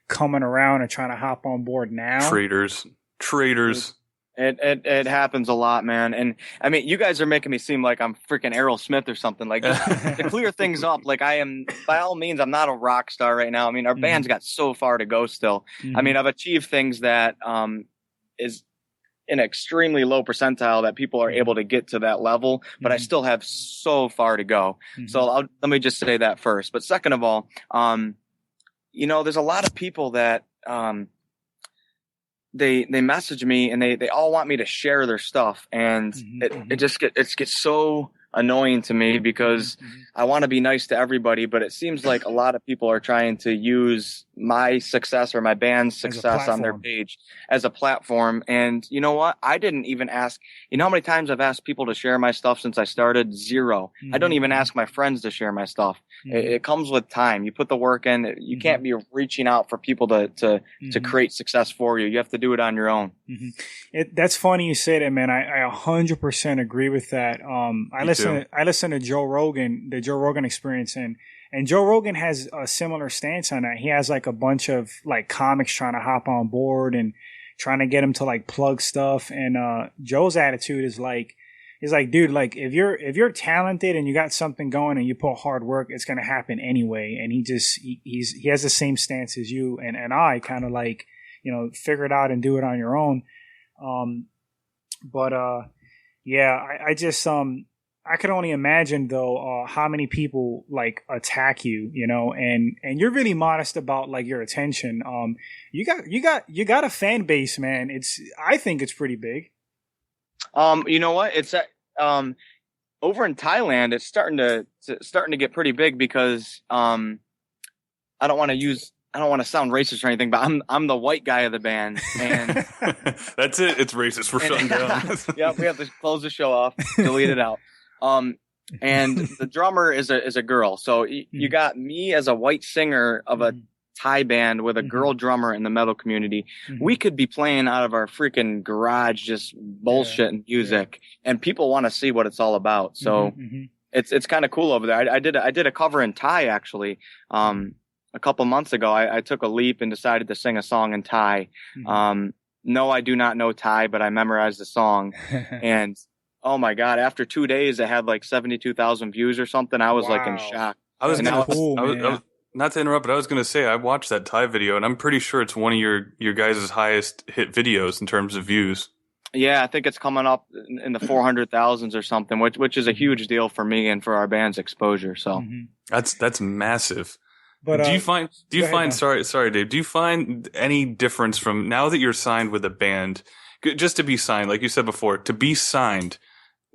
coming around and trying to hop on board now? Traitors. It happens a lot, man. And I mean, you guys are making me seem like I'm freaking Errol Smith or something. Like, to clear things up, like, I am, by all means, I'm not a rock star right now. I mean, our band's got so far to go still. I mean, I've achieved things that is an extremely low percentile that people are able to get to that level, but I still have so far to go. So let me just say that first. But second of all, there's a lot of people that they message me and they all want me to share their stuff, and it gets so annoying to me because I want to be nice to everybody, but it seems like a lot of people are trying to use my success or my band's success on their page as a platform. And you know what? I didn't even ask. You know how many times I've asked people to share my stuff since I started? Zero. I don't even ask my friends to share my stuff. It comes with time. You put the work in. You can't be reaching out for people to create success for you. You have to do it on your own. That's funny you say that, man. I 100% agree with that. I listen to Joe Rogan, the Joe Rogan Experience, and Joe Rogan has a similar stance on that. He has like a bunch of like comics trying to hop on board and trying to get him to like plug stuff. And Joe's attitude is like, dude, like if you're talented and you got something going and you put hard work, it's gonna happen anyway. And he has the same stance as you and I kind of like, figure it out and do it on your own. I just I could only imagine though how many people like attack you, and you're really modest about like your attention. You got a fan base, man. I think it's pretty big. You know what? It's over in Thailand. It's starting to get pretty big because I don't want to sound racist or anything, but I'm the white guy of the band, and that's it. It's racist. We're shutting down. Yeah, we have to close the show off, delete it out. And the drummer is a girl, so you got me as a white singer of a Thai band with a girl drummer in the metal community. We could be playing out of our freaking garage, just bullshitting music, and people want to see what it's all about. So it's kind of cool over there. I did a cover in Thai actually. A couple months ago, I took a leap and decided to sing a song in Thai. No, I do not know Thai, but I memorized the song. And oh my God, after 2 days, it had like 72,000 views or something. I was like in shock. I was not to interrupt, but I was going to say, I watched that Thai video and I'm pretty sure it's one of your guys' highest hit videos in terms of views. Yeah, I think it's coming up in the 400,000s or something, which is a huge deal for me and for our band's exposure. So that's massive. But sorry, Dave, do you find any difference from now that you're signed with a band, just to be signed, like you said before, to be signed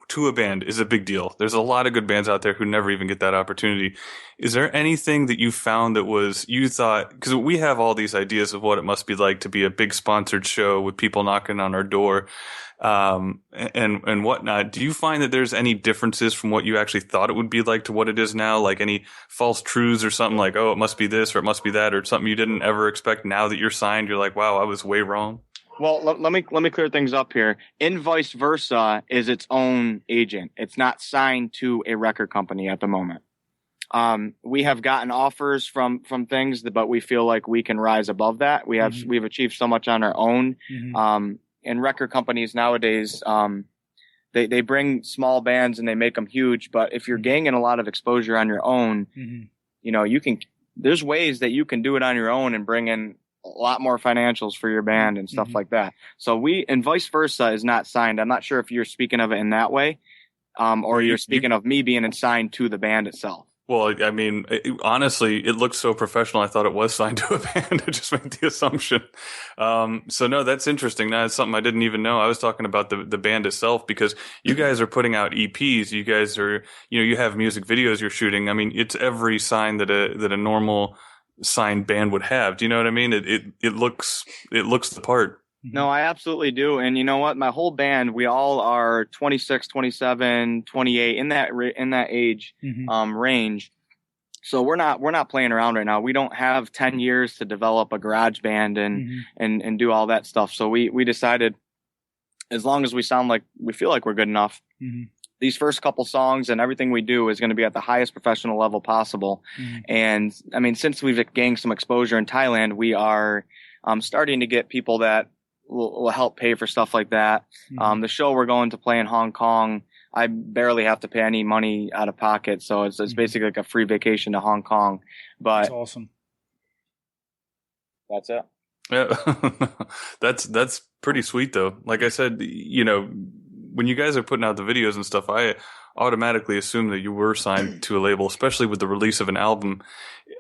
to a band is a big deal. There's a lot of good bands out there who never even get that opportunity. Is there anything that you found that you thought, because we have all these ideas of what it must be like to be a big sponsored show with people knocking on our door, and whatnot. Do you find that there's any differences from what you actually thought it would be like to what it is now? Like any false truths or something like, oh, it must be this or it must be that, or something you didn't ever expect now that you're signed? You're like, wow, I was way wrong. Well, let me clear things up here. In Vice Versa is its own agent. It's not signed to a record company at the moment. We have gotten offers from things, but we feel like we can rise above that. We've achieved so much on our own. And record companies nowadays, they bring small bands and they make them huge. But if you're gaining a lot of exposure on your own, there's ways that you can do it on your own and bring in a lot more financials for your band and stuff like that. So and Vice Versa is not signed. I'm not sure if you're speaking of it in that way, or you're speaking of me being signed to the band itself. Well, I mean, honestly, it looks so professional. I thought it was signed to a band. I just made the assumption. So no, that's interesting. That's something I didn't even know. I was talking about the band itself, because you guys are putting out EPs. You guys are, you have music videos you're shooting. I mean, it's every sign that a normal signed band would have. Do you know what I mean? It looks the part. No, I absolutely do. And you know what? My whole band, we all are 26, 27, 28 in that age range. So we're not playing around right now. We don't have 10 years to develop a garage band and do all that stuff. So we decided, as long as we sound like we feel like we're good enough, these first couple songs and everything we do is going to be at the highest professional level possible. And I mean, since we've gained some exposure in Thailand, we are starting to get people that will help pay for stuff like that. The show we're going to play in Hong Kong, I barely have to pay any money out of pocket. So it's basically like a free vacation to Hong Kong. But that's awesome. That's it. Yeah. That's pretty sweet though. Like I said, you know, when you guys are putting out the videos and stuff, I automatically assume that you were signed to a label, especially with the release of an album.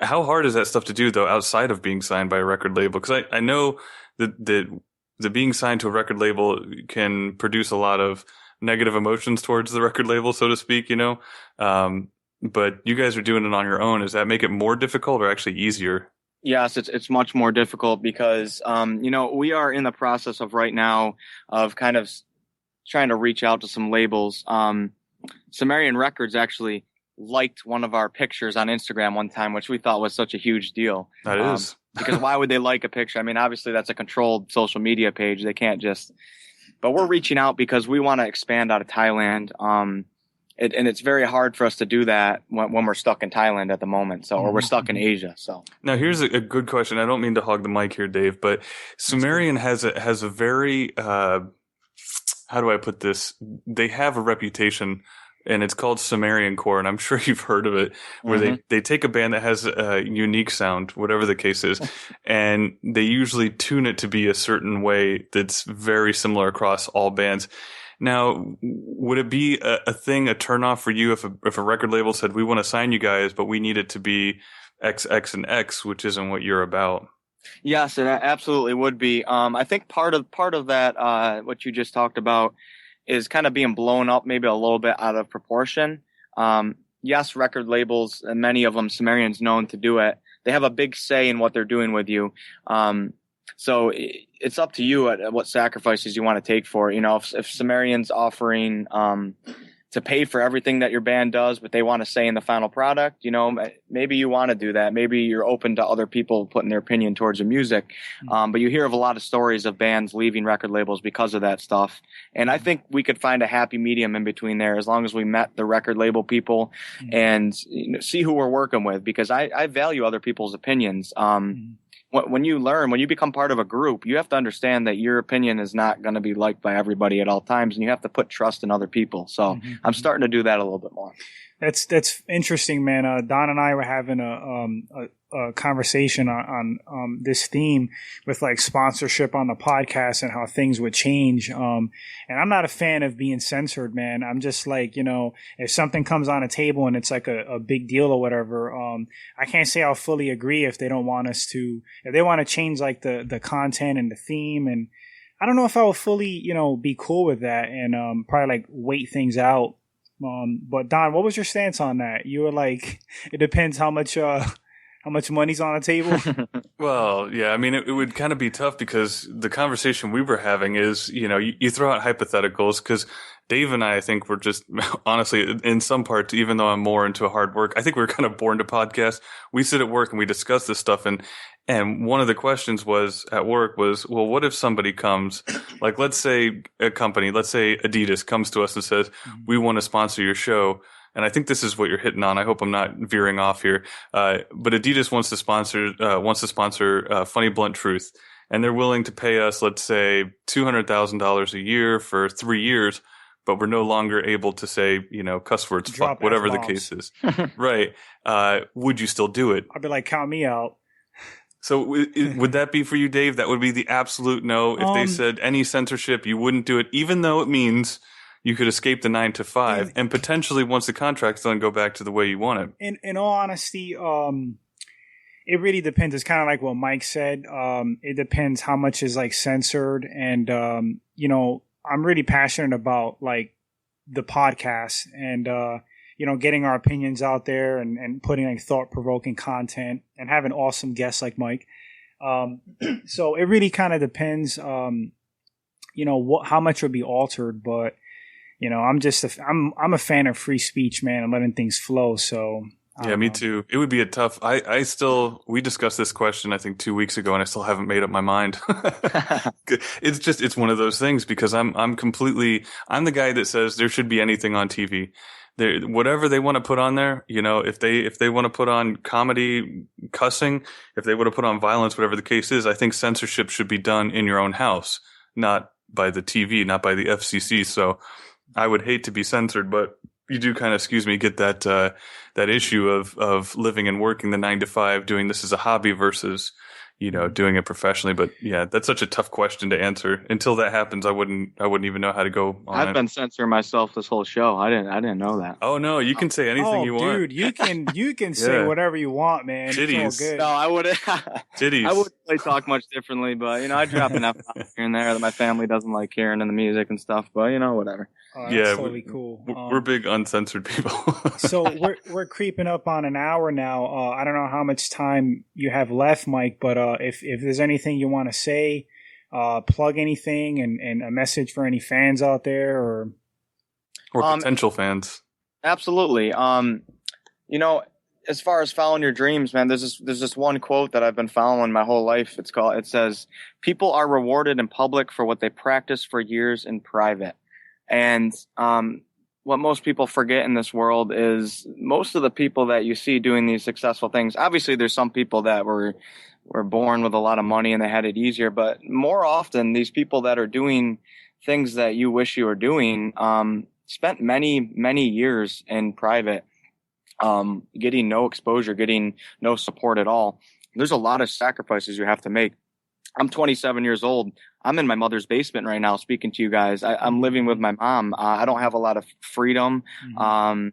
How hard is that stuff to do though, outside of being signed by a record label? Because I know that the being signed to a record label can produce a lot of negative emotions towards the record label, so to speak, you know? But you guys are doing it on your own. Does that make it more difficult or actually easier? Yes, it's much more difficult because, you know, we are in the process of right now of kind of trying to reach out to some labels. Sumerian Records actually liked one of our pictures on Instagram one time, which we thought was such a huge deal. That is. Because why would they like a picture? I mean, obviously that's a controlled social media page. They can't just, but we're reaching out because we want to expand out of Thailand. And it's very hard for us to do that when we're stuck in Thailand at the moment. So, or we're stuck in Asia. So now here's a good question. I don't mean to hog the mic here, Dave, but Sumerian has a very, how do I put this? They have a reputation, and it's called Sumerian Core, and I'm sure you've heard of it, where they take a band that has a unique sound, whatever the case is, and they usually tune it to be a certain way that's very similar across all bands. Now, would it be a turnoff for you if a record label said, we want to sign you guys, but we need it to be X, X, and X, which isn't what you're about? Yes, it absolutely would be. I think part of that, what you just talked about, is kind of being blown up maybe a little bit out of proportion. Yes, record labels, and many of them, Sumerian's known to do it. They have a big say in what they're doing with you. So it's up to you at what sacrifices you want to take for it. You know, if Sumerian's offering to pay for everything that your band does, but they want to say in the final product, you know, maybe you want to do that. Maybe you're open to other people putting their opinion towards the music. But you hear of a lot of stories of bands leaving record labels because of that stuff. And I think we could find a happy medium in between there, as long as we met the record label people and see who we're working with, because I value other people's opinions. When you become part of a group, you have to understand that your opinion is not going to be liked by everybody at all times, and you have to put trust in other people. So I'm starting to do that a little bit more. That's interesting, man. Don and I were having a conversation on this theme with like sponsorship on the podcast and how things would change. And I'm not a fan of being censored, man. I'm just like, you know, if something comes on a table and it's like a big deal or whatever, I can't say I'll fully agree if they don't want us to, if they want to change like the content and the theme. And I don't know if I will fully, you know, be cool with that and probably like wait things out. But Don, what was your stance on that? You were like, it depends how much money's on the table. Well, yeah, I mean, it would kind of be tough because the conversation we were having is, you know, you throw out hypotheticals because Dave and I think we're just, honestly, in some parts, even though I'm more into hard work, I think we're kind of born to podcast. We sit at work and we discuss this stuff. And one of the questions was at work was, well, what if somebody comes, like, let's say a company, let's say Adidas comes to us and says, we want to sponsor your show. And I think this is what you're hitting on. I hope I'm not veering off here. But Adidas wants to sponsor Funny Blunt Truth. And they're willing to pay us, let's say, $200,000 a year for 3 years. But we're no longer able to say, you know, cuss words, fuck, whatever the case is. Right. Would you still do it? I'd be like, count me out. So would that be for you, Dave? That would be the absolute no. If they said any censorship, you wouldn't do it, even though it means you could escape the 9 to 5 and potentially once the contract's done, go back to the way you want it. In all honesty, it really depends. It's kind of like what Mike said. It depends how much is like censored. And, you know, I'm really passionate about like the podcast and, getting our opinions out there and putting like thought-provoking content and having awesome guests like Mike. So it really kind of depends, how much will be altered, but I'm a fan of free speech, man, and letting things flow. So yeah, me too. It would be a tough. We discussed this question I think 2 weeks ago, and I still haven't made up my mind. It's one of those things because I'm the guy that says there should be anything on TV. Whatever they want to put on there, if they want to put on comedy, cussing, if they want to put on violence, whatever the case is, I think censorship should be done in your own house, not by the TV, not by the FCC. So I would hate to be censored, but you do kind of, get that issue of living and working the 9 to 5, doing this as a hobby versus, doing it professionally. But yeah, that's such a tough question to answer. Until that happens, I wouldn't even know how to go on I've been censoring myself this whole show. I didn't know that. Oh no, you can say anything you want. Dude, you can say whatever you want, man. Titties. It's all good. No, I wouldn't. Titties. I wouldn't really talk much differently, but I drop an F here and there that my family doesn't like hearing in the music and stuff. But whatever. Oh, that's totally cool. We're big uncensored people. So we're creeping up on an hour now. I don't know how much time you have left, Mike, but if there's anything you want to say, plug anything and a message for any fans out there or potential fans. Absolutely. As far as following your dreams, man, there's this one quote that I've been following my whole life. It says, "People are rewarded in public for what they practice for years in private." And what most people forget in this world is most of the people that you see doing these successful things, obviously there's some people that were born with a lot of money and they had it easier, but more often these people that are doing things that you wish you were doing spent many, many years in private, getting no exposure, getting no support at all. There's a lot of sacrifices you have to make. I'm 27 years old. I'm in my mother's basement right now speaking to you guys. I'm living with my mom. I don't have a lot of freedom. Mm-hmm.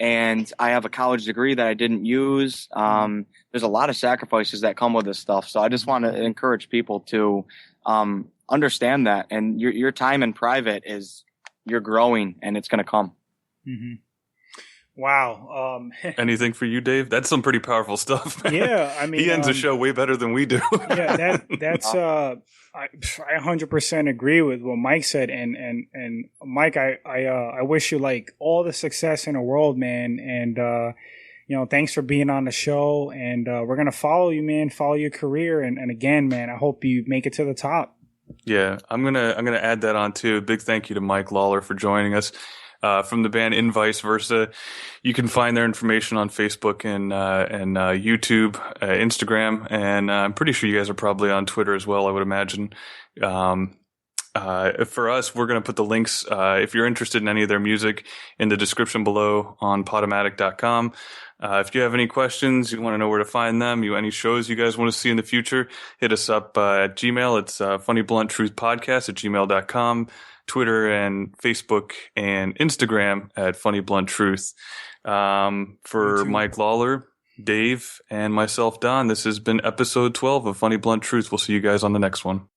And I have a college degree that I didn't use. There's a lot of sacrifices that come with this stuff. So I just want to encourage people to understand that. And your time in private you're growing and it's going to come. Mm-hmm. Wow. Anything for you, Dave? That's some pretty powerful stuff, man. Yeah, I mean, he ends the show way better than we do. Yeah, that's I 100% agree with what Mike said, and Mike, I wish you like all the success in the world, man, and thanks for being on the show, and we're gonna follow you, man, follow your career, and again, man, I hope you make it to the top. Yeah, I'm gonna add that on too. Big thank you to Mike Lawler for joining us. From the band In Vice Versa. You can find their information on Facebook and YouTube, Instagram, and I'm pretty sure you guys are probably on Twitter as well, I would imagine. For us, we're going to put the links, if you're interested in any of their music, in the description below on Podomatic.com. If you have any questions, you want to know where to find them, any shows you guys want to see in the future, hit us up at Gmail. It's funnybluntruthpodcast@gmail.com. Twitter and Facebook and Instagram at Funny Blunt Truth. For Mike Lawler, Dave, and myself, Don, this has been episode 12 of Funny Blunt Truth. We'll see you guys on the next one.